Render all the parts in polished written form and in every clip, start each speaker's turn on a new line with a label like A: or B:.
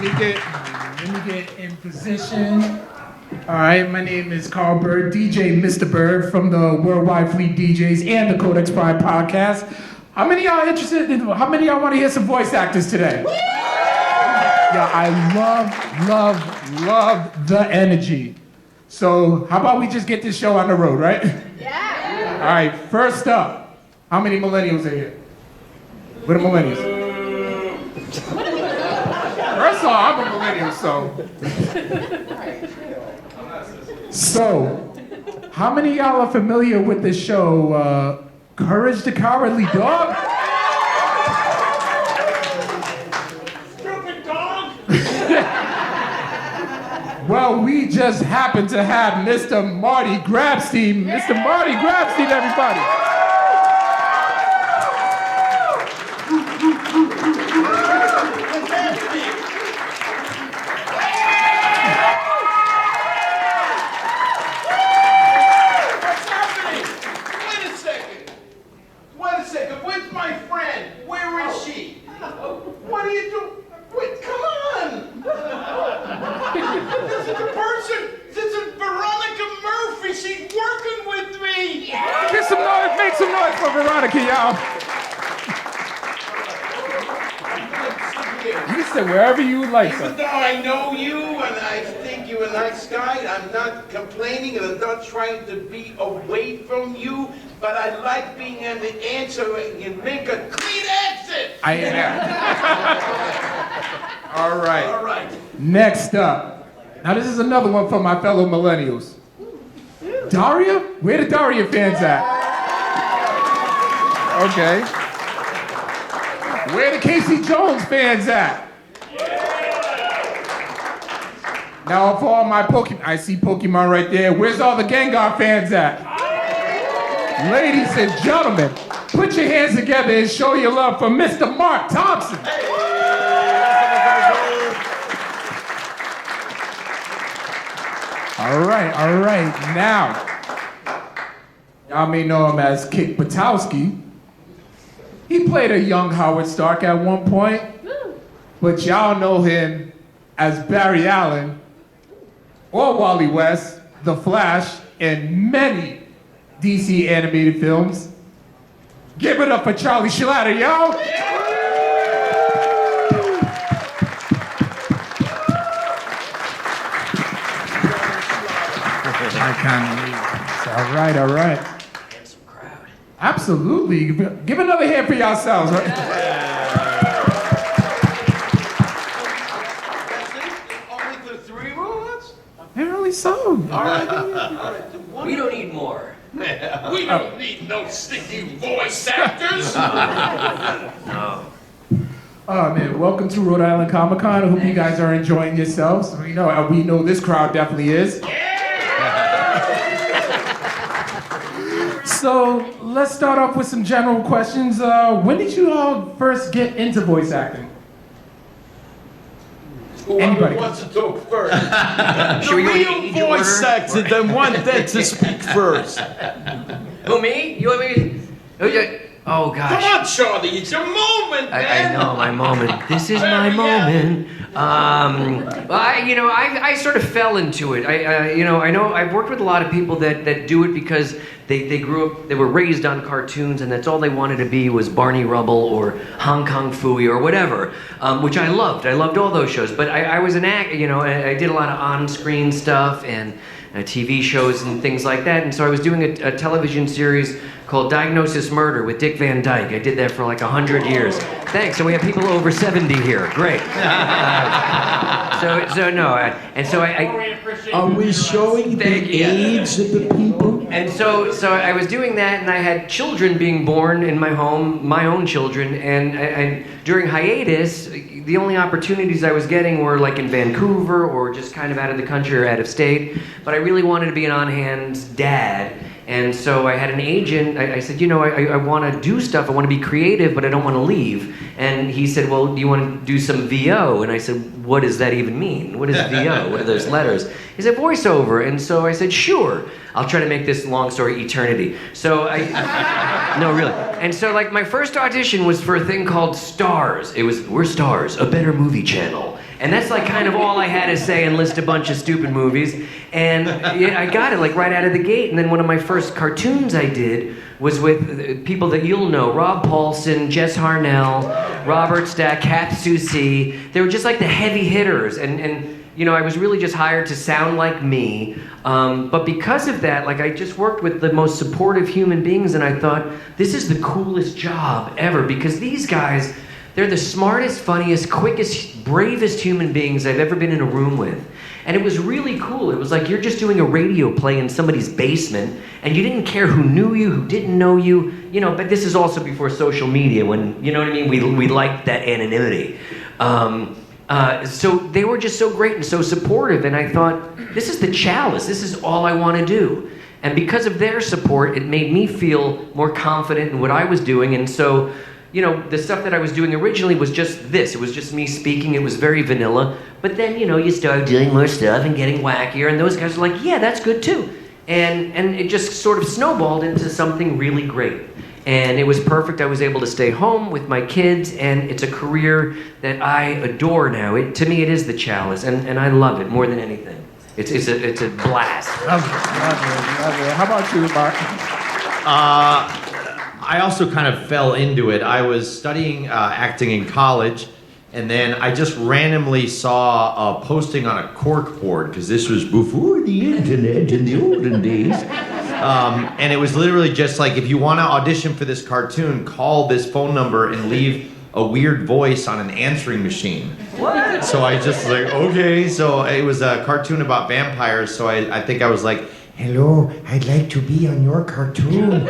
A: Let me get in position. All right, my name is Carl Bird, DJ Mr. Bird from the Worldwide Fleet DJs and the Codex Pride podcast. How many of y'all want to hear some voice actors today? Yeah, I love the energy. So how about we just get this show on the road, right?
B: Yeah.
A: All right, first up, how many millennials are here? What are millennials? First of all, I'm a millennial, So, how many of y'all are familiar with the show, Courage the Cowardly Dog?
C: Stupid dog!
A: Well, we just happen to have Mr. Marty Grabstein. Mr. Marty Grabstein, everybody.
C: Wait a second, where's my friend? Where is she? What are you doing? Wait, come on! This is the person! This is Veronica Murphy! She's working with me!
A: Get some noise, make some noise for Veronica, y'all. You can sit wherever you would like,
C: Even
A: sir.
C: though I know you and I think you're a nice guy, I'm not complaining and I'm not trying to be away from you, but I like being on the answer and make a clean exit!
A: I am. All right.
C: All right.
A: Next up. Now this is another one for my fellow millennials. Daria? Where the Daria fans at? Okay. Where the Casey Jones fans at? Now for all my Pokemon, I see Pokemon right there. Where's all the Gengar fans at? Ladies and gentlemen, put your hands together and show your love for Mr. Marc Thompson. All right. Now, y'all may know him as Kick Patowski. He played a young Howard Stark at one point, but y'all know him as Barry Allen or Wally West, The Flash, and many DC animated films. Give it up for Charlie Schlatter, y'all. All right.
D: Handsome crowd.
A: Absolutely. Give another hand for yourselves, right?
C: That's it? Only the three rules?
A: Apparently so.
C: All right.
D: We don't need more.
C: We don't need no sticky voice actors.
D: No.
A: Oh man, welcome to Rhode Island Comic Con. I hope you guys are enjoying yourselves. We know this crowd definitely is. So let's start off with some general questions. When did you all first get into voice acting? Anybody?
C: Whoever wants to talk first.
D: Should we
C: The
D: go in
C: real
D: age
C: voice
D: order?
C: actor, the one that to speak first.
D: Who, me? You want me? Oh, gosh.
C: Come on, Charlie, it's your moment,
D: I
C: man.
D: know, my moment. This is my moment. I sort of fell into it. I know I've worked with a lot of people that do it because they grew up, they were raised on cartoons, and that's all they wanted to be was Barney Rubble or Hong Kong Phooey or whatever, which I loved. I loved all those shows, but I was an actor, I did a lot of on-screen stuff and TV shows and things like that, and so I was doing a television series called Diagnosis Murder with Dick Van Dyke. I did that for like 100 years. Thanks, so we have people over 70 here. Great.
E: Are we showing the age of the people?
D: And so I was doing that, and I had children being born in my home, my own children, and during hiatus, the only opportunities I was getting were like in Vancouver or just kind of out of the country or out of state, but I really wanted to be an on-hand dad. And so I had an agent. I said, I want to do stuff. I want to be creative, but I don't want to leave. And he said, well, do you want to do some VO? And I said, what does that even mean? What is VO? What are those letters? He said, voiceover. And so I said, sure. I'll try to make this long story eternity. So no, really. And so my first audition was for a thing called Stars. It was, we're Stars, a better movie channel. And that's like kind of all I had to say and list a bunch of stupid movies. And yeah, I got it like right out of the gate. And then one of my first cartoons I did was with people that you'll know, Rob Paulson, Jess Harnell, Robert Stack, Kath Soucie. They were just like the heavy hitters. And you know, I was really just hired to sound like me. But because of that, like I just worked with the most supportive human beings, and I thought, this is the coolest job ever, because these guys, they're the smartest, funniest, quickest, bravest human beings I've ever been in a room with. And it was really cool. It was like you're just doing a radio play in somebody's basement, and you didn't care who knew you, who didn't know you, you know, but this is also before social media when, you know what I mean, we liked that anonymity. So they were just so great and so supportive, and I thought, this is the chalice, this is all I want to do. And because of their support, it made me feel more confident in what I was doing. And so, you know, the stuff that I was doing originally was just this. It was just me speaking. It was very vanilla. But then, you know, you start doing more stuff and getting wackier, and those guys are like, yeah, that's good too. And it just sort of snowballed into something really great. And it was perfect. I was able to stay home with my kids, and it's a career that I adore now. To me, it is the chalice, and I love it more than anything. It's a blast.
A: Love it. How about you, Marc?
B: I also kind of fell into it. I was studying acting in college, and then I just randomly saw a posting on a cork board, because this was before the internet in the olden days. And it was literally just like, if you want to audition for this cartoon, call this phone number and leave a weird voice on an answering machine. What? So I just like, okay. So it was a cartoon about vampires, so I think I was like, hello, I'd like to be on your cartoon.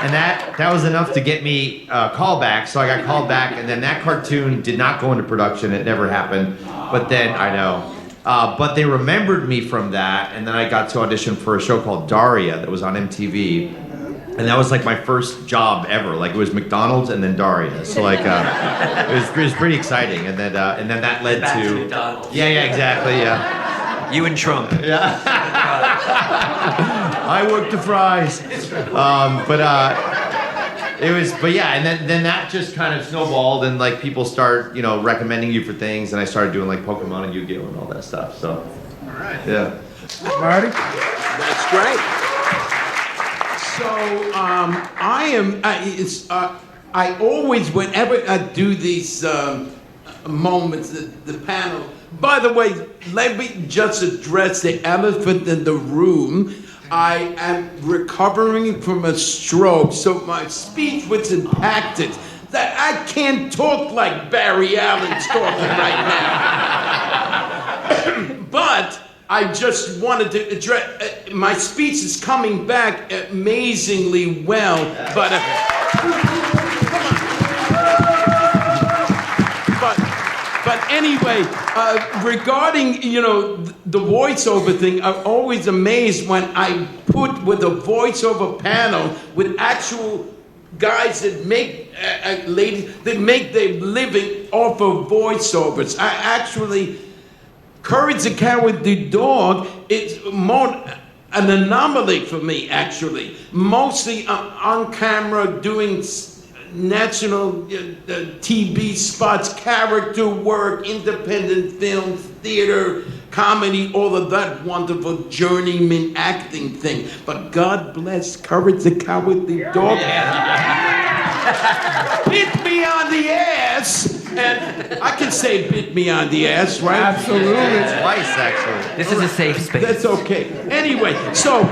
B: And that was enough to get me called back. So I got called back, and then that cartoon did not go into production. It never happened. But then, I know. But they remembered me from that, and then I got to audition for a show called Daria that was on MTV. And that was like my first job ever. Like, it was McDonald's and then Daria. So like, it was pretty exciting. And then that led
D: Back
B: to
D: McDonald's.
B: Yeah, exactly, yeah.
D: You and Trump.
B: Yeah. I worked the fries. But yeah, and then that just kind of snowballed, and like people start, you know, recommending you for things, and I started doing like Pokemon and Yu-Gi-Oh and all that stuff. So,
C: All right.
B: yeah.
A: Marty?
C: That's great. So I always, whenever I do these moments, the panel. By the way, let me just address the elephant in the room. I am recovering from a stroke, so my speech was impacted. That I can't talk like Barry Allen's talking right now. But I just wanted to address, my speech is coming back amazingly well, but anyway, regarding, you know, the voiceover thing, I'm always amazed when I put with a voiceover panel with actual guys that make, ladies, that make their living off of voiceovers. I actually, Courage the Cowardly Dog, it's more an anomaly for me, actually. Mostly on camera doing national TV spots, character work, independent films, theater, comedy, all of that wonderful journeyman acting thing. But God bless Courage the Cowardly Dog. Bit me on the ass, and I can say bit me on the ass, right?
A: Absolutely.
B: Twice, actually.
D: This is a safe space.
C: That's okay. Anyway, so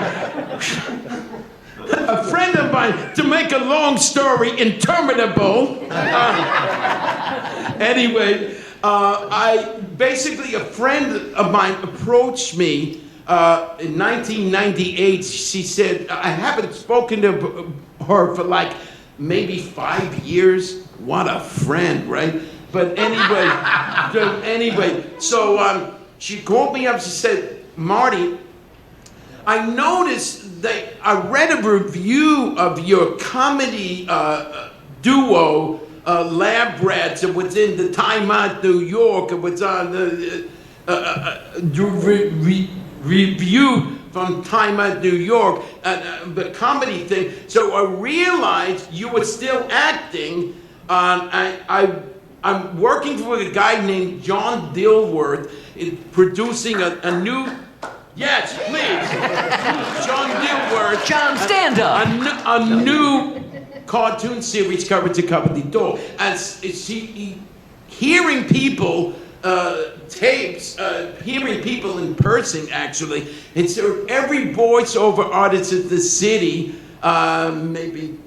C: a friend of mine, to make a long story interminable. Anyway, a friend of mine approached me in 1998. She said, I haven't spoken to her for like maybe 5 years. What a friend, right? But anyway, so she called me up. She said, Marty, I noticed that I read a review of your comedy duo, Lab Rats. It was in the Time Out New York. It was on the review from Time Out New York, the comedy thing. So I realized you were still acting. I I'm working for a guy named John Dilworth, producing a new. Yes, please, John Dilworth.
D: John, stand up.
C: A new cartoon series, cover to cover the door. As hearing people. Tapes, hearing people in person, actually. And so every voiceover artist in the city, maybe,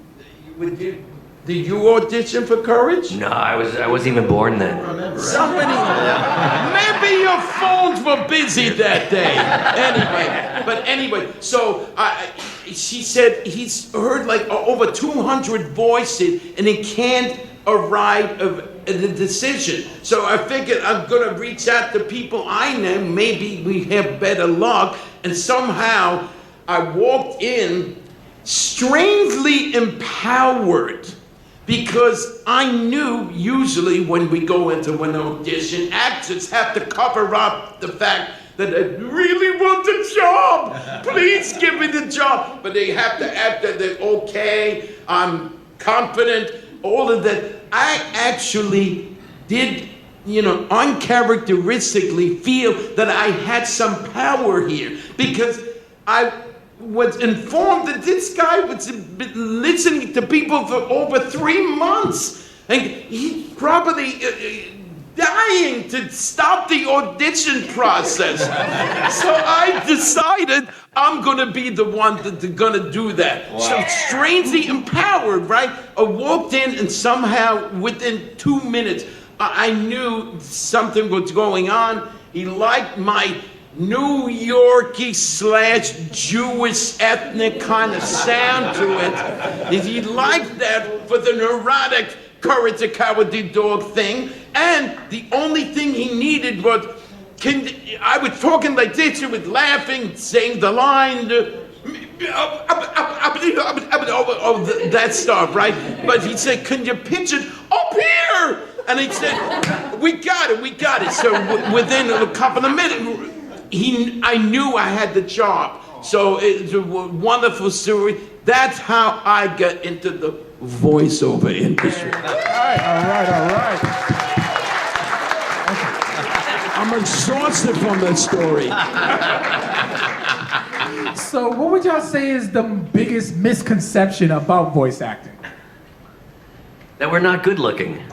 C: did you audition for Courage?
D: No, I wasn't even born then.
C: Somebody, maybe your phones were busy that day. Anyway, so she said he's heard like over 200 voices and he can't arrive at the decision. So I figured I'm gonna reach out to people I know, maybe we have better luck. And somehow I walked in strangely empowered, because I knew usually when we go into an audition, actors have to cover up the fact that I really want the job. Please give me the job. But they have to act that they're okay, I'm confident, all of that. I actually did, uncharacteristically feel that I had some power here, because I was informed that this guy was listening to people for over 3 months, and he's probably dying to stop the audition process. So I decided I'm gonna be the one that's gonna do that. Wow. So strangely empowered, right? I walked in and somehow within 2 minutes, I knew something was going on. He liked my New Yorkie / Jewish ethnic kind of sound to it. He liked that for the neurotic Courage the Cowardly Dog thing. And the only thing he needed was, I was talking like this, he was laughing, saying the line, that stuff, right? But he said, can you pitch it up here? And he said, we got it. So within a couple of minutes, I knew I had the job. So it's a wonderful story. That's how I got into the voiceover industry.
A: All right.
E: I'm exhausted from that story.
A: So what would y'all say is the biggest misconception about voice acting?
D: That we're not good looking.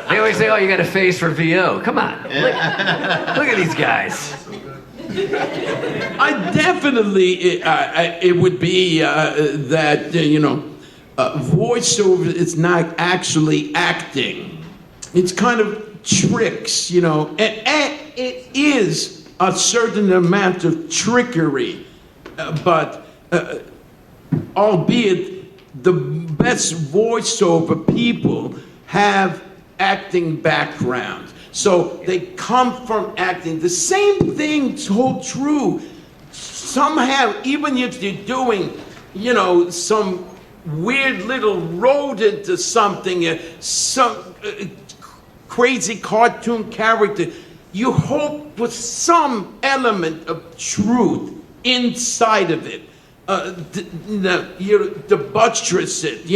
D: They always say, oh, you got a face for VO. Come on. Look at these guys.
C: I definitely, it would be that, voiceover is not actually acting. It's kind of tricks, and it is a certain amount of trickery, but albeit the best voiceover people have acting background. So they come from acting. The same things hold true. Somehow, even if you're doing, some weird little rodent or something, some crazy cartoon character, you hope for some element of truth inside of it. To buttress it,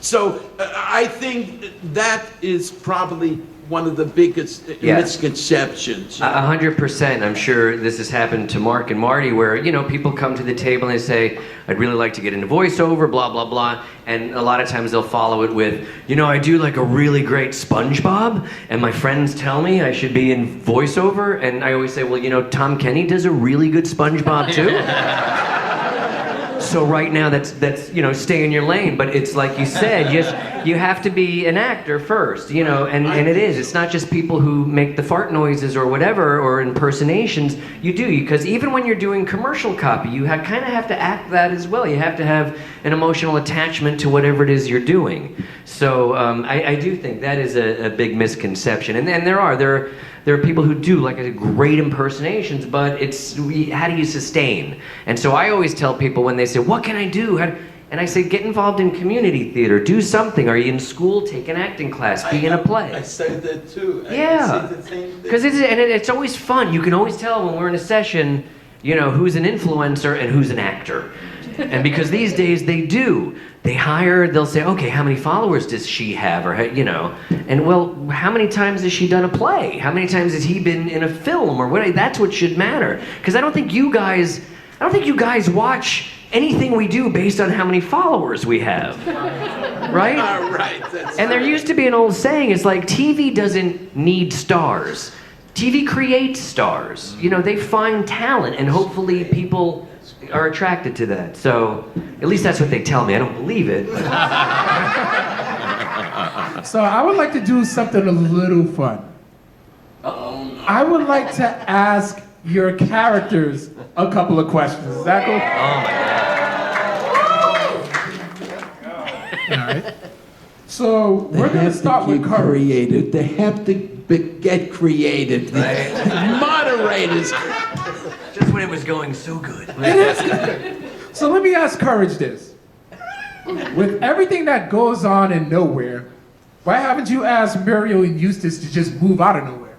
C: So I think that is probably one of the biggest misconceptions.
D: 100%. I'm sure this has happened to Marc and Marty, where people come to the table and they say, "I'd really like to get into voiceover," blah blah blah, and a lot of times they'll follow it with, "I do like a really great SpongeBob, and my friends tell me I should be in voiceover," and I always say, "Well, Tom Kenny does a really good SpongeBob too." So right now, that's stay in your lane. But it's like you said, you have to be an actor first, and it is. It's not just people who make the fart noises or whatever, or impersonations. You do, because even when you're doing commercial copy, you kind of have to act that as well. You have to have an emotional attachment to whatever it is you're doing. So I do think that is a big misconception. And there are people who do like great impersonations, but how do you sustain? And so I always tell people when they say, "What can I do?" And I say, get involved in community theater. Do something. Are you in school? Take an acting class. Be in a play.
C: I said that too.
D: Yeah.
C: I said the same thing.
D: Because it's always fun. You can always tell when we're in a session, who's an influencer and who's an actor. And because these days they do. They'll say, okay, how many followers does she have? Or, you know, and well, how many times has she done a play? How many times has he been in a film or what? That's what should matter. Because I don't think you guys watch anything we do based on how many followers we have. Right?
C: Right.
D: And there used to be an old saying, it's like TV doesn't need stars. TV creates stars. You know, they find talent and hopefully people are attracted to that. So, at least that's what they tell me. I don't believe it.
A: So I would like to do something a little fun. I would like to ask your characters a couple of questions. Is that cool?
D: Oh my God.
A: All right. So we're going to start with courage.
E: creative. They have to get creative.
D: Right.
E: Moderators.
D: Just when it was going so good.
A: So let me ask Courage this. With everything that goes on in nowhere, why haven't you asked Muriel and Eustace to just move out of nowhere?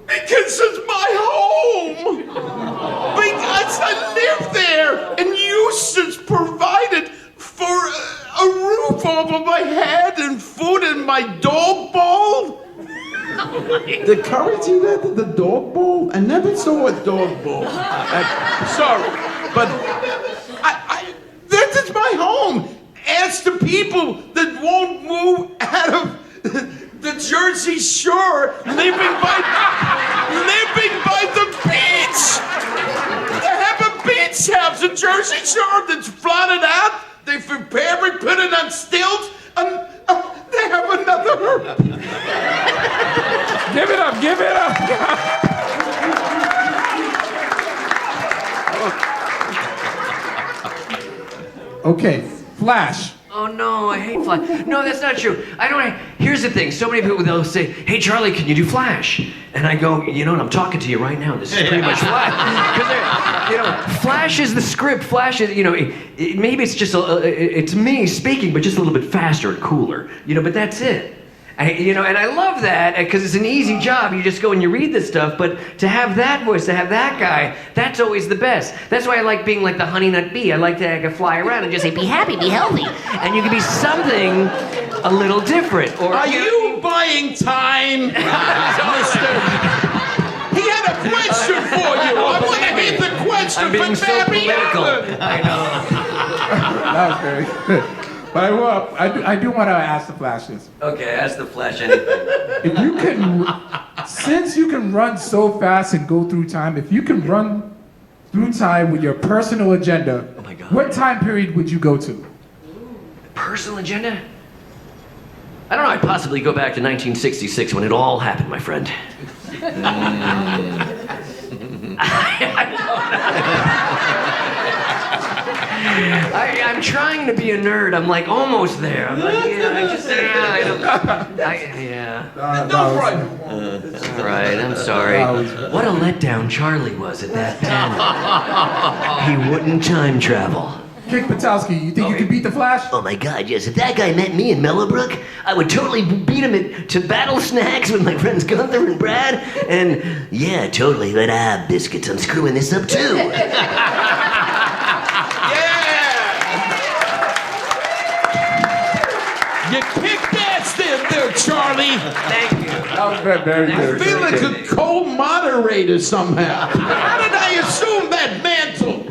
C: Because it's my home. Because I live there, and Eustace provided for a roof over my head and food and my dog bowl.
E: The Courage you let the dog bowl? I never saw a dog bowl.
C: Sorry, but this is my home. Ask the people that won't move out of the Jersey Shore, living by the beach. They have a beach house in Jersey Shore that's flooded out. They prepare it, put it on stilts, and they have another.
A: Give it up, give it up. Okay, Flash.
D: Oh no, I hate Flash. No, that's not true. Here's the thing. So many people, they'll say, hey Charlie, can you do Flash? And I go, you know what, I'm talking to you right now. This is pretty much Flash. Because, you know, Flash is the script. Flash is, you know, maybe it's just, it's me speaking, but just a little bit faster and cooler. You know, but that's it. You know, and I love that because it's an easy job. You just go and you read this stuff, but to have that voice, to have that guy, that's always the best. That's why I like being like the honey nut bee. I like to fly around and just say, be happy, be healthy. And you can be something a little different. Or
C: Are you buying time, mister? He had a question for you. I want to hear the question.
D: I'm being so political. I know.
A: That was very good. But I do want to ask the Flash this.
D: Okay, ask the Flash anything.
A: If you can, since you can run so fast and go through time, if you can run through time with your personal agenda,
D: Oh my God.
A: what time period would you go to?
D: Personal agenda? I don't know, I'd possibly go back to 1966 when it all happened, my friend. I'm trying to be a nerd. I'm like almost there. I'm like,
C: No problem.
D: All right, I'm sorry. What a letdown Charlie was at that panel. He wouldn't time travel.
A: Kick Patowski, you think you can beat the Flash?
F: Oh my God, yes. If that guy met me in Mellowbrook, I would totally beat him to battle snacks with my friends Gunther and Brad. And yeah, totally. But biscuits, I'm screwing this up too.
C: You kicked ass there, Charlie.
D: Thank you.
A: That was very
C: I
A: good.
C: feel like a co-moderator somehow. How did I assume that mantle?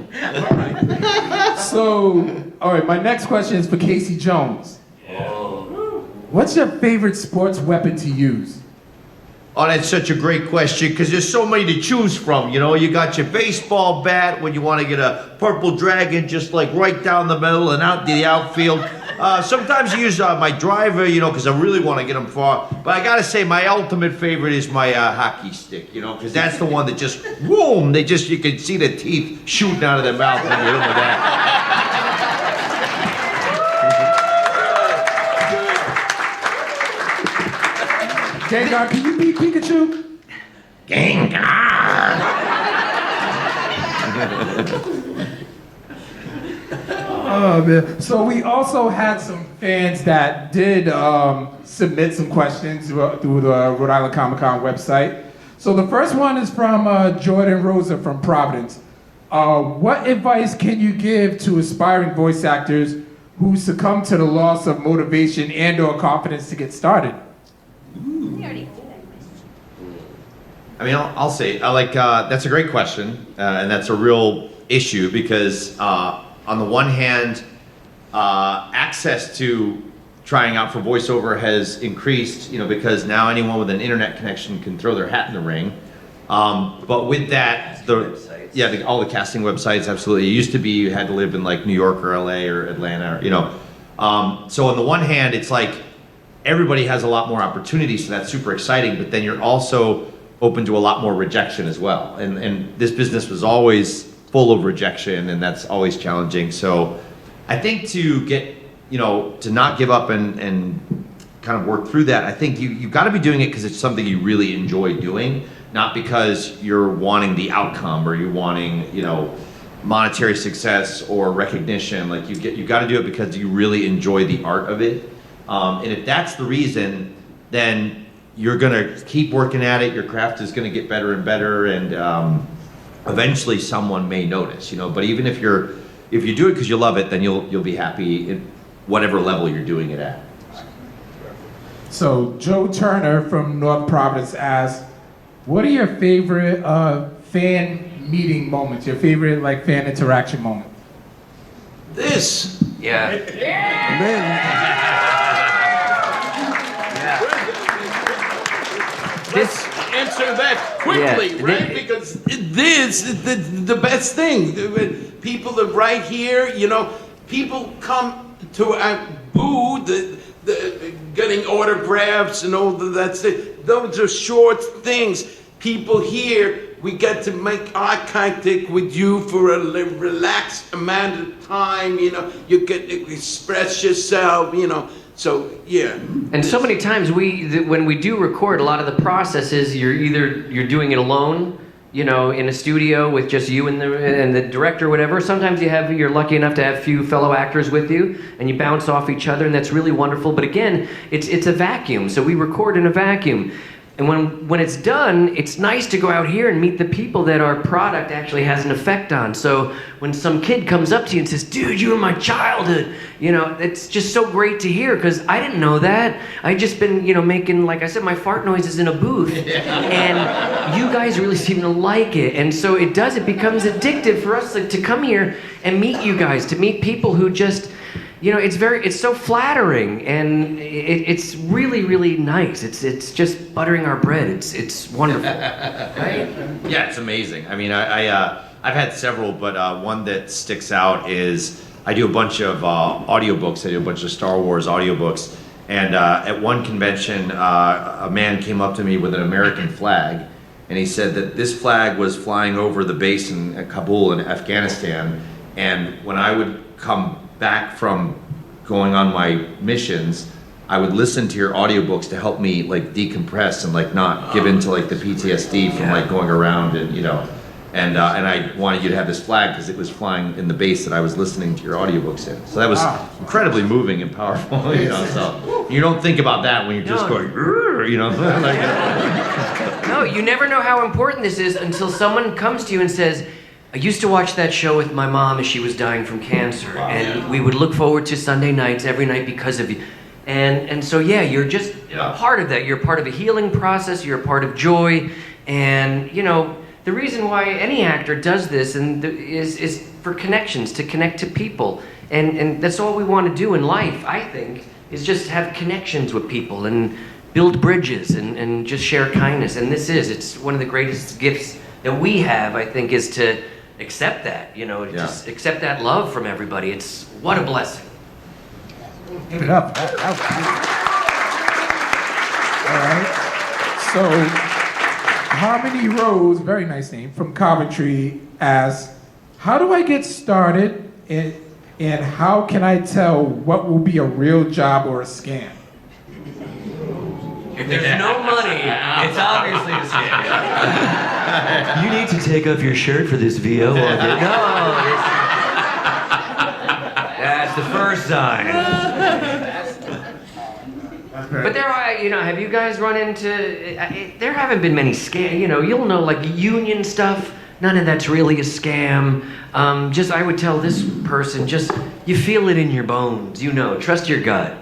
A: So, all right, my next question is for Casey Jones. What's your favorite sports weapon to use?
B: Oh, that's such a great question because there's so many to choose from. You know, you got your baseball bat when you want to get a purple dragon just like right down the middle and out to the outfield. Sometimes I use my driver, you know, because I really want to get them far. But I got to say my ultimate favorite is my hockey stick, you know, because that's the one that just, boom, you can see the teeth shooting out of their mouth when you're with that.
A: Gengar, can you beat Pikachu? Oh man! So we also had some fans that did submit some questions through the Rhode Island Comic Con website. So the first one is from Jordan Rosa from Providence. What advice can you give to aspiring voice actors who succumb to the loss of motivation and/or confidence to get started?
B: I mean, I'll say, that's a great question, and that's a real issue because on the one hand, access to trying out for voiceover has increased, because now anyone with an internet connection can throw their hat in the ring. But with that, all the casting websites, absolutely. It used to be you had to live in like New York or LA or Atlanta, So on the one hand, it's like everybody has a lot more opportunities, so that's super exciting. But then you're also open to a lot more rejection as well. And this business was always full of rejection, and that's always challenging. So I think to get, to not give up and kind of work through that, I think you've got to be doing it because it's something you really enjoy doing, not because you're wanting the outcome or you're wanting, monetary success or recognition. Like you got to do it because you really enjoy the art of it. And if that's the reason, then you're gonna keep working at it. Your craft is gonna get better and better, and eventually someone may notice. But even if you do it because you love it, then you'll be happy at whatever level you're doing it at.
A: So Joe Turner from North Providence asks, what are your favorite fan meeting moments? Your favorite fan interaction moment?
C: This.
D: Yeah.
C: Let's answer that quickly,
D: Yeah,
C: right? Because this is the best thing. People are right here, people come to our booth, the getting autographs and all of that stuff. Those are short things. People here, we get to make eye contact with you for a relaxed amount of time, you get to express yourself, So, yeah.
D: And so many times when we do record, a lot of the process is you're doing it alone, in a studio with just you and the director or whatever. Sometimes you're lucky enough to have a few fellow actors with you and you bounce off each other, and that's really wonderful. But again, it's a vacuum, so we record in a vacuum. And when it's done, it's nice to go out here and meet the people that our product actually has an effect on. So when some kid comes up to you and says, dude, you were my childhood, it's just so great to hear, because I didn't know that. I just been, making, like I said, my fart noises in a booth. And you guys really seem to like it. And so it becomes addictive for us to come here and meet you guys, to meet people who just, it's so flattering, and it's really, really nice. It's just buttering our bread. It's wonderful, right?
B: Yeah, it's amazing. I mean, I've had several, but one that sticks out is I do a bunch of audiobooks. I do a bunch of Star Wars audiobooks, and at one convention, a man came up to me with an American flag, and he said that this flag was flying over the base in Kabul in Afghanistan, and when I would come back from going on my missions, I would listen to your audiobooks to help me decompress and not give into the PTSD from going around and I wanted you to have this flag because it was flying in the base that I was listening to your audiobooks in. So that was incredibly moving and powerful, So you don't think about that when you're just going,
D: No, you never know how important this is until someone comes to you and says, I used to watch that show with my mom as she was dying from cancer, and we would look forward to Sunday nights every night because of you. And so, you're just a part of that. You're part of a healing process. You're a part of joy. And, the reason why any actor does this is for connections, to connect to people. And that's all we want to do in life, I think, is just have connections with people and build bridges and just share kindness. And it's one of the greatest gifts that we have, I think, is to accept that, just accept that love from everybody. What a blessing.
A: Give it up. All right. So, Harmony Rose, very nice name, from Coventry, asks, how do I get started, and how can I tell what will be a real job or a scam?
D: If there's no money, it's obviously a scam. You need to take off your shirt for this VO. That's the first sign. But there are, have you guys run into, there haven't been many scams, you'll know union stuff, none of that's really a scam. I would tell this person, you feel it in your bones, trust your gut.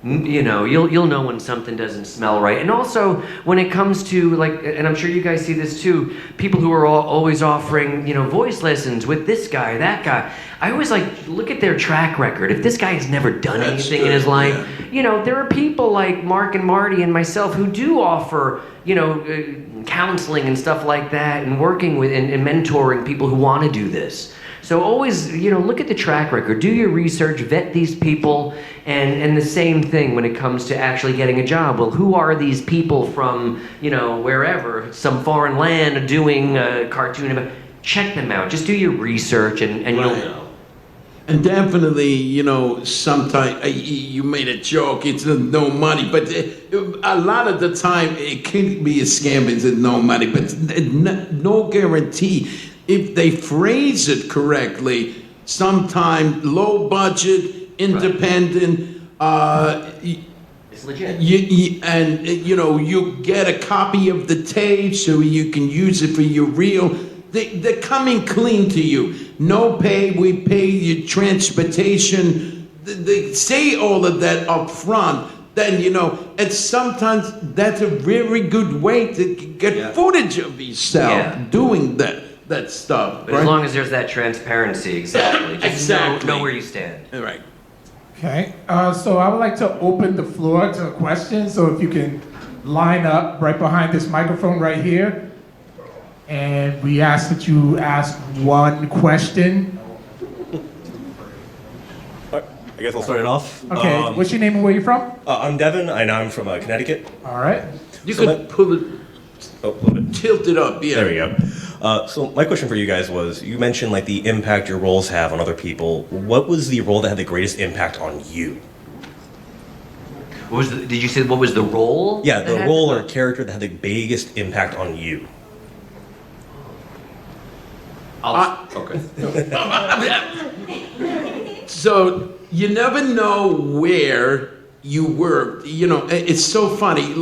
D: You'll know when something doesn't smell right. And also, when it comes to, and I'm sure you guys see this too, people who are always offering, voice lessons with this guy, that guy. I always look at their track record. If this guy has never done anything in his life, there are people like Marc and Marty and myself who do offer, counseling and stuff like that, and working with and mentoring people who want to do this. So always, look at the track record, do your research, vet these people, and the same thing when it comes to actually getting a job. Well, who are these people from, wherever, some foreign land doing a cartoon about? Check them out. Just do your research and you'll know.
E: And definitely, sometimes you made a joke, it's no money, but a lot of the time it can be a scam, it's no money, but no guarantee. If they phrase it correctly, sometimes low budget, independent,
D: it's legit.
E: You get a copy of the tape so you can use it for your reel. They're coming clean to you. No pay, we pay your transportation. They say all of that up front. Then, and sometimes that's a very good way to get footage of yourself doing that stuff.
D: But as long as there's that transparency, exactly. Just know where you stand.
E: All right.
A: Okay, so I would like to open the floor to questions. So if you can line up right behind this microphone right here. And we ask that you ask one question.
G: I guess I'll start it off.
A: Okay, what's your name and where you from?
G: I'm Devin, and I'm from Connecticut.
A: All right.
E: You could pull it,
G: a little bit.
E: tilt it up, yeah.
G: There we go. So my question for you guys was, you mentioned the impact your roles have on other people. What was the role that had the greatest impact on you?
D: Did you say what was the role?
G: Yeah, the role or character that had the biggest impact on you.
B: Okay.
E: So you never know where you were. It's so funny.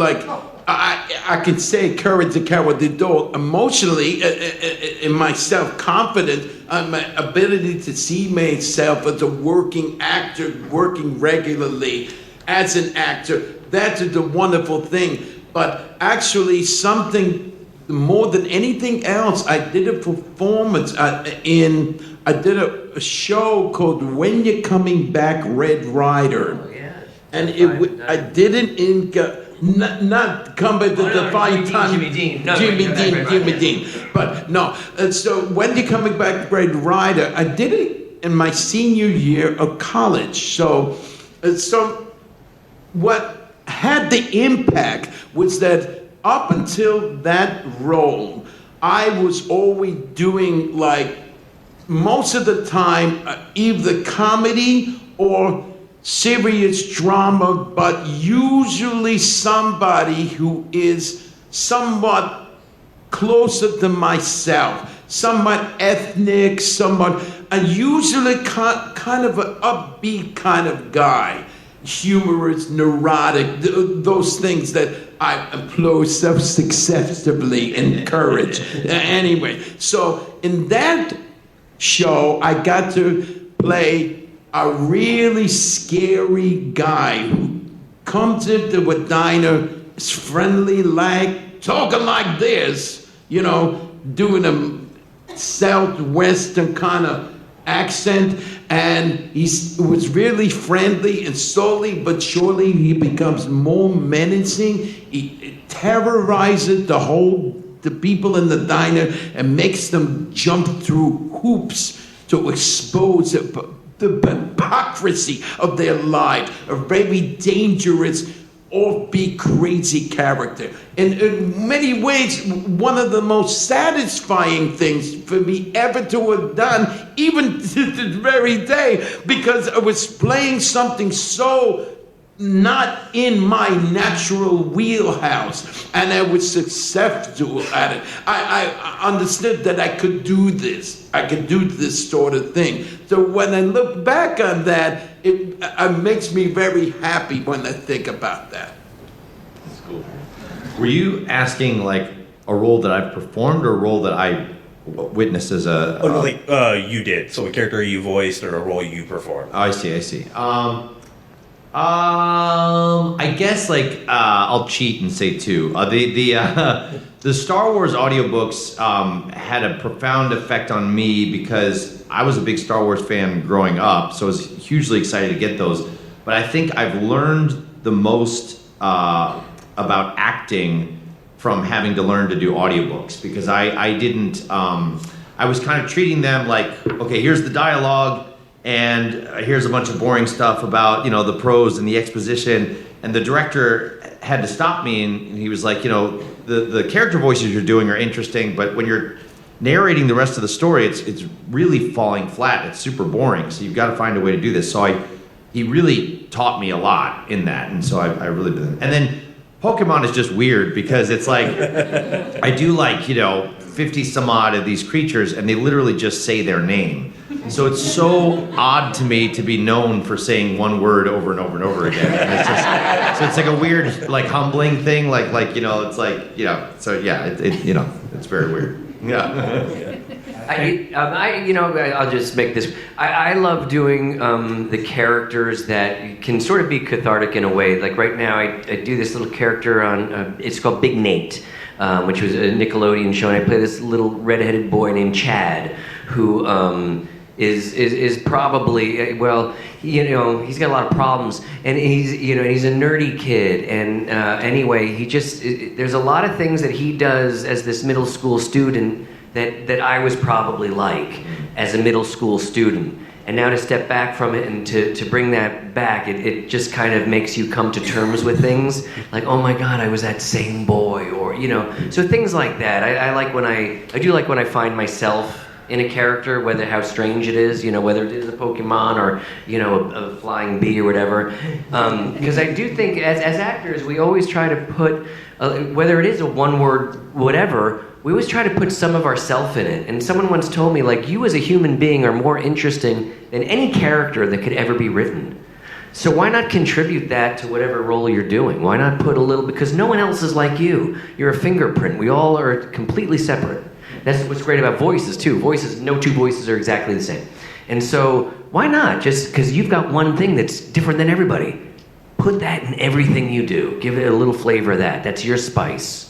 E: I can say courage to carry the dog emotionally in my self-confidence, my ability to see myself as a working actor, working regularly as an actor. That's the wonderful thing. But actually something more than anything else, I did a performance I did a show called When You're Coming Back, Red Rider.
D: Oh, yeah.
E: And I did it in, not Come Back to Defy Time.
D: Jimmy Dean.
E: Jimmy Dean. But no, so When You're Coming Back, Red Rider, I did it in my senior year of college. So what had the impact was that up until that role, I was always doing most of the time either comedy or serious drama, but usually somebody who is somewhat closer to myself, somewhat ethnic, and usually kind of an upbeat kind of guy, humorous, neurotic, those things that I employ successfully encourage. Anyway, so in that show, I got to play a really scary guy who comes into a diner, is friendly, talking like this, doing a southwestern kind of accent, and he was really friendly, and slowly but surely he becomes more menacing. He terrorizes the people in the diner and makes them jump through hoops to expose the hypocrisy of their lives. A very dangerous, offbeat, crazy character. And in many ways, one of the most satisfying things for me ever to have done, even to this very day, because I was playing something so not in my natural wheelhouse, and I was successful at it. I understood that I could do this. I could do this sort of thing. So when I look back on that, it makes me very happy when I think about that.
B: That's cool. Were you asking a role that I've performed or a role that I witnessed as a.
G: Oh, no, like you did. So a character you voiced or a role you performed.
B: I see. I guess like I'll cheat and say two. The Star Wars audiobooks had a profound effect on me because I was a big Star Wars fan growing up, so I was hugely excited to get those. But I think I've learned the most about acting from having to learn to do audiobooks because I didn't. I was kind of treating them like, okay, here's the dialogue. And here's a bunch of boring stuff about, the prose and the exposition. And the director had to stop me, and he was like, the character voices you're doing are interesting, but when you're narrating the rest of the story, it's really falling flat. It's super boring. So you've got to find a way to do this. So he really taught me a lot in that. And so I really been. And then Pokemon is just weird because it's like, I do like, 50 some odd of these creatures, and they literally just say their name. So it's so odd to me to be known for saying one word over and over and over again. And it's just, so it's like a weird, like humbling thing. It's like, so yeah, it's very weird. Yeah.
D: I'll just make this. I love doing the characters that can sort of be cathartic in a way. Like right now, I do this little character on. It's called Big Nate, which was a Nickelodeon show, and I play this little redheaded boy named Chad, who is probably he's got a lot of problems, and he's a nerdy kid, and anyway, there's a lot of things that he does as this middle school student that I was probably like as a middle school student. And now to step back from it and to bring that back, it just kind of makes you come to terms with things. Like, oh my God, I was that same boy, or, so things like that. I do like when I find myself in a character, whether how strange it is, whether it is a Pokemon or, a flying bee or whatever. Because I do think as actors, we always try to put, whether it is a one word, whatever, we always try to put some of ourself in it. And someone once told me, like, you as a human being are more interesting than any character that could ever be written. So why not contribute that to whatever role you're doing? Why not put a little, because no one else is like you. You're a fingerprint. We all are completely separate. That's what's great about voices, too. No two voices are exactly the same. And so why not? Just because you've got one thing that's different than everybody. Put that in everything you do. Give it a little flavor of that. That's your spice.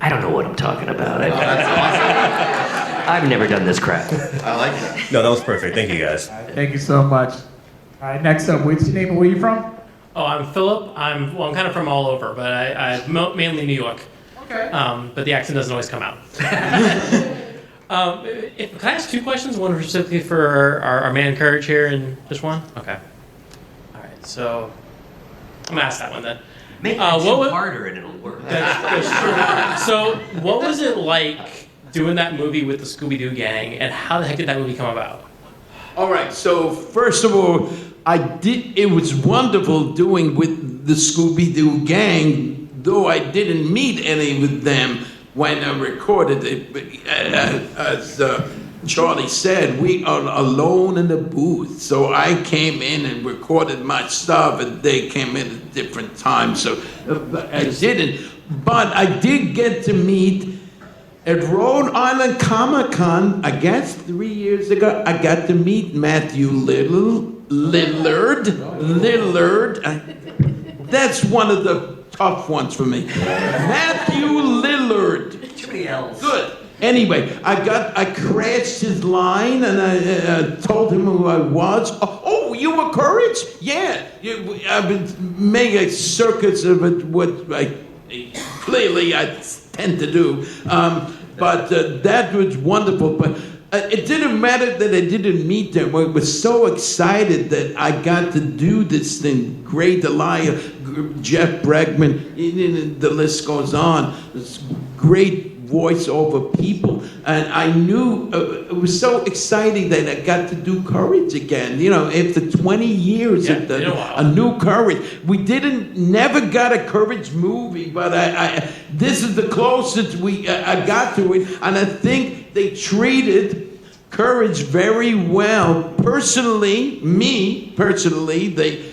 D: I don't know what I'm talking about.
B: That's awesome.
D: I've never done this crap.
B: I like that.
G: No, that was perfect. Thank you, guys.
A: Thank you so much. All right, next up, what's your name and where you from?
H: Oh, I'm Philip. I'm kind of from all over, but I'm mainly New York.
A: Okay.
H: But the accent doesn't always come out. Can I ask two questions? One specifically for our man Courage here, and just one? Okay. All right, so I'm going to ask that one then.
D: Make that harder and it'll work.
H: That's true. So what was it like doing that movie with the Scooby-Doo gang, and how the heck did that movie come about?
E: All right, so first of all, it was wonderful doing with the Scooby-Doo gang, though I didn't meet any of them when I recorded it. As Charlie said, we are alone in the booth. So I came in and recorded my stuff, and they came in at different times. So I didn't. But I did get to meet at Rhode Island Comic-Con, I guess 3 years ago, I got to meet Matthew Lillard. That's one of the tough ones for me. Matthew Lillard.
D: Too many L's.
E: Good. Anyway, I crashed his line, and I told him who I was. Oh, you were Courage? Yeah. I've been making a circus of it, what clearly I tend to do. But that was wonderful. But it didn't matter that I didn't meet them. I was so excited that I got to do this thing. Great Elia, Jeff Bregman, the list goes on. It's great voiceover people, and I knew it was so exciting that I got to do Courage again. After 20 years of a new Courage, we never got a Courage movie, but this is the closest I got to it, and I think they treated Courage very well. Personally, they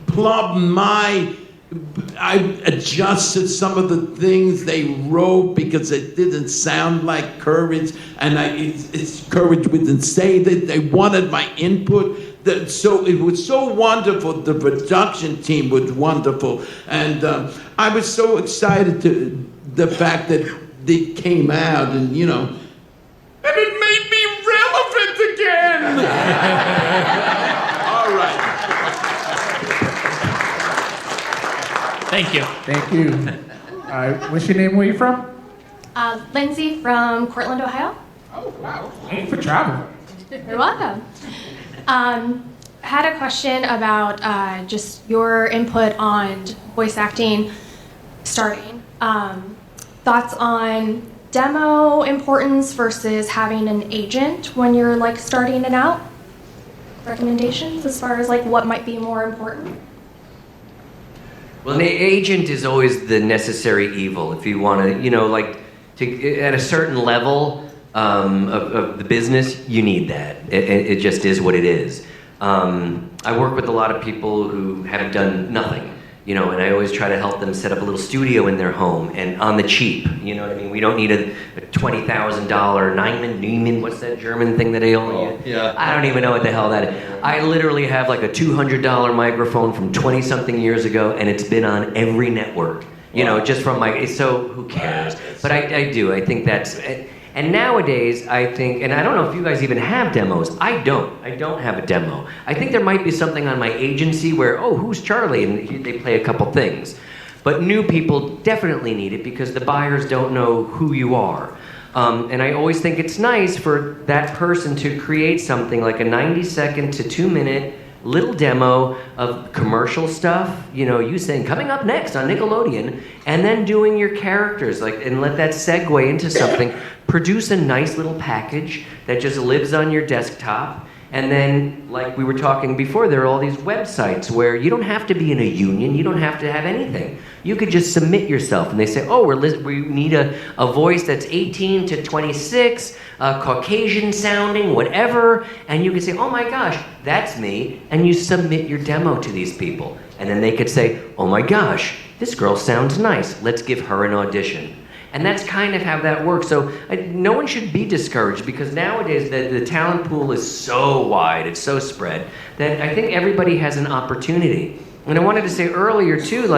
E: plumbed my I adjusted some of the things they wrote because it didn't sound like Courage, and Courage wouldn't say that. They wanted my input. So it was so wonderful. The production team was wonderful, and I was so excited to the fact that it came out, and and it made me relevant again. All right.
H: Thank you.
A: Thank you. All right, what's your name? Where you from?
I: Lindsay from Cortland, Ohio.
A: Oh, wow. Thanks for traveling.
I: You're welcome. Had a question about just your input on voice acting starting. Thoughts on demo importance versus having an agent when you're like starting it out? Recommendations as far as like what might be more important?
D: Well, an agent is always the necessary evil if you want to, at a certain level of the business, you need that. It just is what it is. I work with a lot of people who have done nothing, and I always try to help them set up a little studio in their home and on the cheap. You know what I mean? We don't need a $20,000 Neumann, what's that German thing that they all use?
B: Yeah.
D: I don't even know what the hell that is. I literally have like a $200 microphone from 20-something years ago, and it's been on every network. Just from so who cares? But I do. I think that's. And nowadays, I think, and I don't know if you guys even have demos. I don't have a demo. I think there might be something on my agency where, who's Charlie? And they play a couple things. But new people definitely need it because the buyers don't know who you are. And I always think it's nice for that person to create something like a 90-second to 2-minute little demo of commercial stuff, you saying coming up next on Nickelodeon, and then doing your characters, and let that segue into something. Produce a nice little package that just lives on your desktop, and then, like we were talking before, there are all these websites where you don't have to be in a union, you don't have to have anything. You could just submit yourself, and they say, we need a voice that's 18 to 26, Caucasian sounding, whatever, and you could say, oh my gosh, that's me, and you submit your demo to these people. And then they could say, oh my gosh, this girl sounds nice, let's give her an audition. And that's kind of how that works. So no one should be discouraged because nowadays the talent pool is so wide, it's so spread, that I think everybody has an opportunity. And I wanted to say earlier too,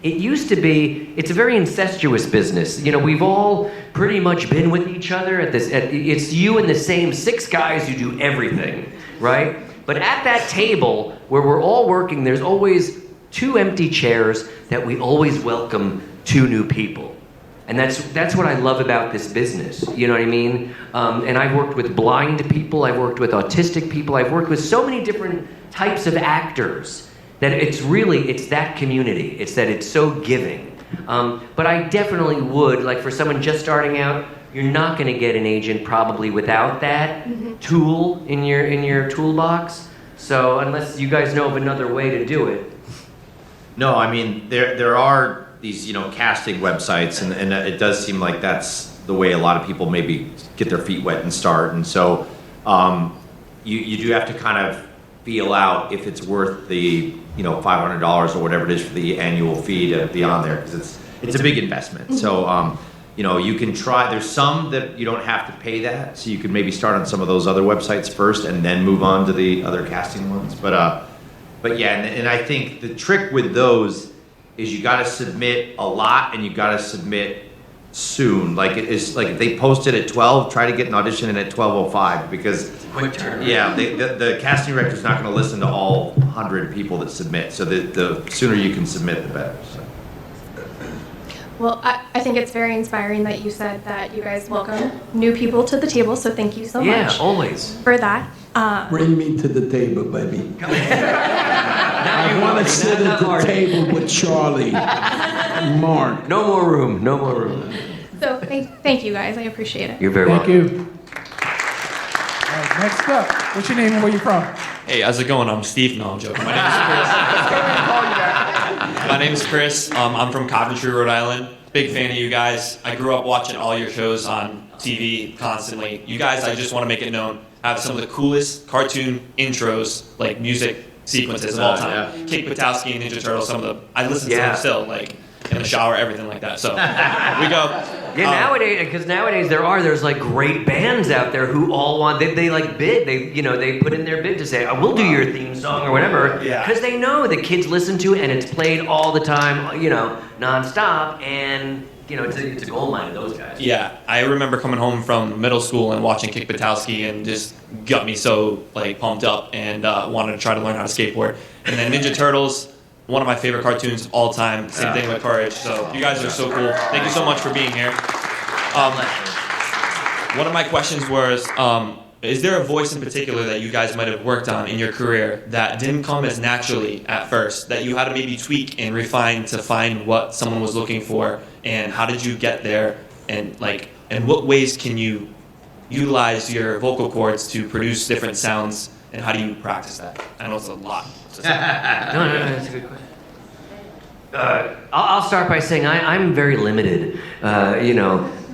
D: it used to be, it's a very incestuous business. We've all pretty much been with each other it's you and the same 6 guys who do everything, right? But at that table where we're all working, there's always 2 empty chairs that we always welcome 2 new people. And that's what I love about this business, you know what I mean? And I've worked with blind people, I've worked with autistic people, I've worked with so many different types of actors that it's that community. It's that it's so giving. But I definitely would, for someone just starting out, you're not gonna get an agent probably without that tool in your toolbox. So unless you guys know of another way to do it.
B: No, I mean, there are these, casting websites, and it does seem like that's the way a lot of people maybe get their feet wet and start. And so you do have to kind of feel out if it's worth the $500 or whatever it is for the annual fee to be on there, because it's a big investment. So you can try. There's some that you don't have to pay that, so you could maybe start on some of those other websites first and then move on to the other casting ones. But yeah, and I think the trick with those is you got to submit a lot and you got to submit soon. If they post it at 12, try to get an audition in at 12:05 because
D: Quick turn.
B: Yeah, the casting director's not going to listen to all 100 people that submit. So the sooner you can submit, the better. So.
I: Well, I think it's very inspiring that you said that you guys welcome new people to the table, so thank you so much.
D: Yeah, always.
I: For that.
E: Bring me to the table, baby. I want to sit at the table with Charlie and Marc.
D: No more room.
I: So thank you guys. I appreciate it.
D: You're very
A: Thank
D: welcome.
A: you. All right, next up, what's your name and where you from?
J: Hey, how's it going? I'm Steve. No, I'm joking. My name is Chris. I'm from Coventry, Rhode Island. Big fan of you guys. I grew up watching all your shows on TV constantly. You guys, I just want to make it known, have some of the coolest cartoon intros, like music sequences of all time.
B: Yeah.
J: Kick Buttowski and Ninja Turtles, I listen to them still, like in the shower, everything like that. So we go.
D: Yeah, nowadays there's like great bands out there who all want they like bid they put in their bid to say we'll do your theme song or whatever because they know the kids listen to it and it's played all the time nonstop and it's a gold mine of those guys.
J: Yeah, I remember coming home from middle school and watching Kick Buttowski and just got me so like pumped up and wanted to try to learn how to skateboard. And then Ninja Turtles, one of my favorite cartoons of all time. Same thing with Courage. So you guys are so cool. Thank you so much for being here. One of my questions was, is there a voice in particular that you guys might have worked on in your career that didn't come as naturally at first, that you had to maybe tweak and refine to find what someone was looking for? And how did you get there? And what ways can you utilize your vocal cords to produce different sounds? And how do you practice that? I know it's a lot.
D: No, that's a good question. I'll start by saying I'm very limited. I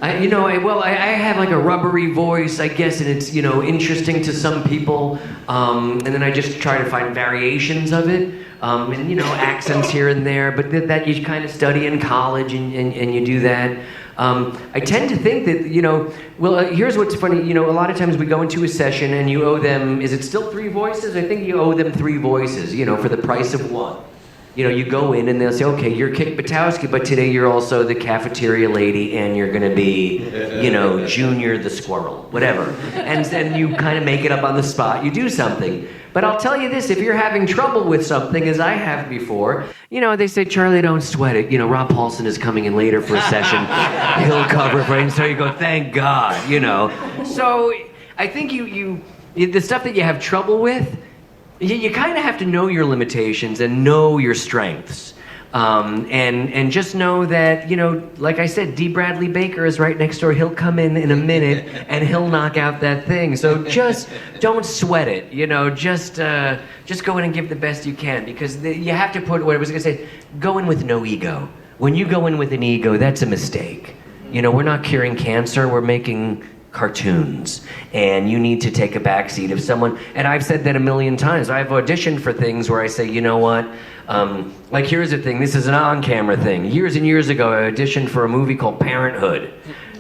D: have like a rubbery voice, I guess, and it's interesting to some people. And then I just try to find variations of it, and accents here and there. But that you kind of study in college, and you do that. I tend to think that, here's what's funny, a lot of times we go into a session and you owe them, is it still 3 voices? I think you owe them 3 voices, for the price of 1. You go in and they'll say, okay, you're Kick Buttowski, but today you're also the cafeteria lady and you're going to be, Junior the squirrel, whatever. And then you kind of make it up on the spot, you do something. But I'll tell you this, if you're having trouble with something, as I have before, they say, Charlie, don't sweat it. Rob Paulson is coming in later for a session. He'll cover for it. And so you go, thank God, So I think the stuff that you have trouble with, you kind of have to know your limitations and know your strengths. And just know that, like I said, D. Bradley Baker is right next door. He'll come in a minute and he'll knock out that thing. So just don't sweat it, just go in and give the best you can because you have to put, what I was going to say, go in with no ego. When you go in with an ego, that's a mistake. We're not curing cancer, we're making cartoons, and you need to take a backseat if someone, and I've said that a million times, I've auditioned for things where I say, you know what, like here's the thing, this is an on-camera thing. Years and years ago, I auditioned for a movie called Parenthood.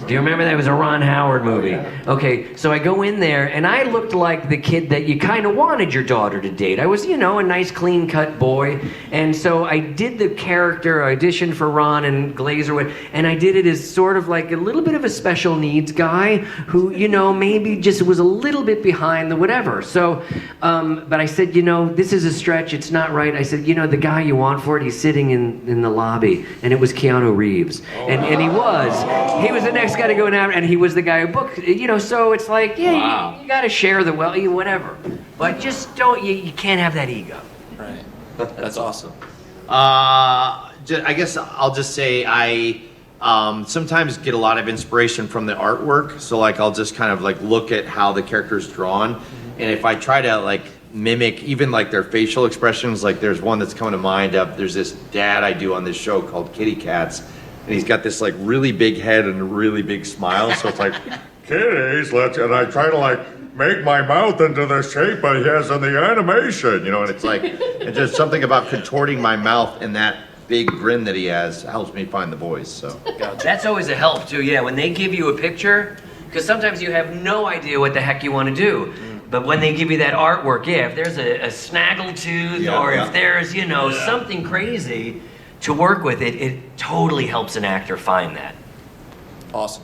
D: Do you remember that? It was a Ron Howard movie. Okay, so I go in there, and I looked like the kid that you kind of wanted your daughter to date. I was, a nice, clean-cut boy, and so I did the character, I auditioned for Ron and Glazer, and I did it as sort of like a little bit of a special needs guy who, maybe just was a little bit behind the whatever. So, but I said, this is a stretch, it's not right. I said, the guy you want for it, he's sitting in the lobby, and it was Keanu Reeves. And he was the next guy to go in out, and he was the guy who booked, so it's like, you got to share the whatever. But just don't, you can't have that ego.
J: Right. That's awesome.
B: I guess I'll just say I sometimes get a lot of inspiration from the artwork. So I'll just kind of look at how the character's drawn. Mm-hmm. And if I try to mimic even their facial expressions, there's one that's coming to mind there's this dad I do on this show called Kitty Cats. And he's got this like really big head and a really big smile. So it's like, kitties, and I try to make my mouth into the shape he has in the animation, and it's and just something about contorting my mouth and that big grin that he has helps me find the voice, so.
D: That's always a help too, yeah, when they give you a picture, because sometimes you have no idea what the heck you want to do. But when they give you that artwork, if there's a snaggletooth if there's, something crazy to work with, it totally helps an actor find that.
J: Awesome.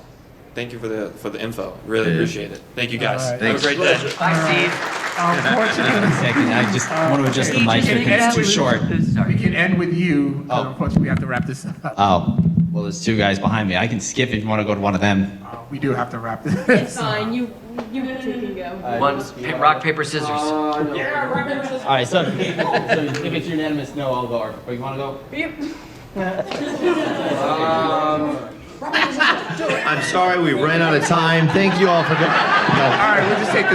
J: Thank you for the info. Really appreciate it. Thank you guys.
B: Right.
J: Have a great day.
D: Bye, Steve.
A: Unfortunately,
K: Second, I just want to adjust the mic because it's too short.
A: We can end with you. Unfortunately, we have to wrap this up.
K: Oh, well, there's 2 guys behind me. I can skip if you want to go to one of them.
A: We do have to wrap this.
L: It's fine. You can go.
D: Rock, paper, scissors.
L: Yeah, rock, paper, scissors.
K: All right, so if it's unanimous, no, I'll go. Or you want to go?
L: Yep.
B: I'm sorry we ran out of time. Thank you all for coming.
A: All right, we'll just take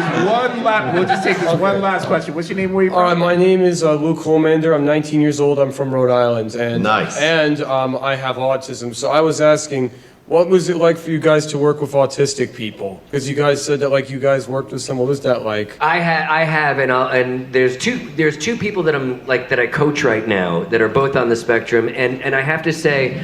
A: this one last question. What's your name? Where are you from?
M: My name is Luke Holmander. I'm 19 years old. I'm from Rhode Island. And,
B: nice.
M: And I have autism. So I was asking, What was it like for you guys to work with autistic people? Because you guys said that like you guys worked with some. What was that like?
D: I have, and there's two people that I'm like that I coach right now that are both on the spectrum, and I have to say,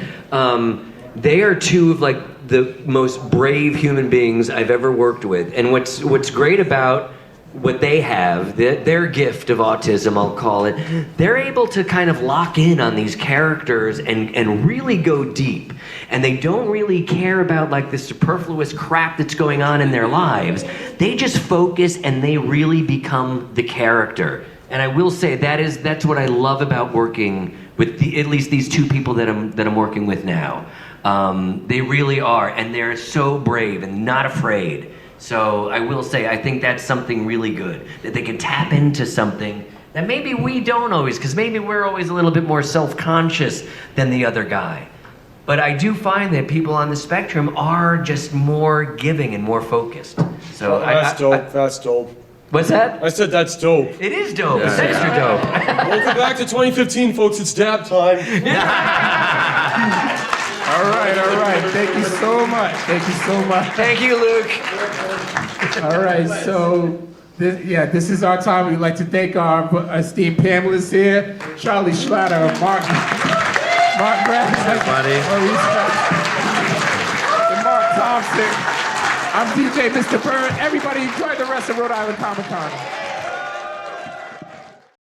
D: they are two of like the most brave human beings I've ever worked with. And what's great about what they have, their gift of autism, I'll call it, they're able to kind of lock in on these characters and really go deep. And they don't really care about like the superfluous crap that's going on in their lives. They just focus and they really become the character. And I will say that's what I love about working with at least these two people that I'm working with now. They really are, and they're so brave and not afraid. So I will say, I think that's something really good, that they can tap into something that maybe we don't always, because maybe we're always a little bit more self-conscious than the other guy. But I do find that people on the spectrum are just more giving and more focused. So
M: That's dope. That's dope.
D: What's that?
M: I said that's dope.
D: It is dope. It's extra dope.
M: Welcome back to 2015, folks. It's dab time.
A: All right. Thank you so much.
D: Thank you, Luke.
A: All right, so this is our time. We'd like to thank our esteemed panelists here, Charlie Schlatter, Marc Grabstein, and Marc Thompson. I'm DJ Mr. Bird. Everybody enjoy the rest of Rhode Island Comic Con.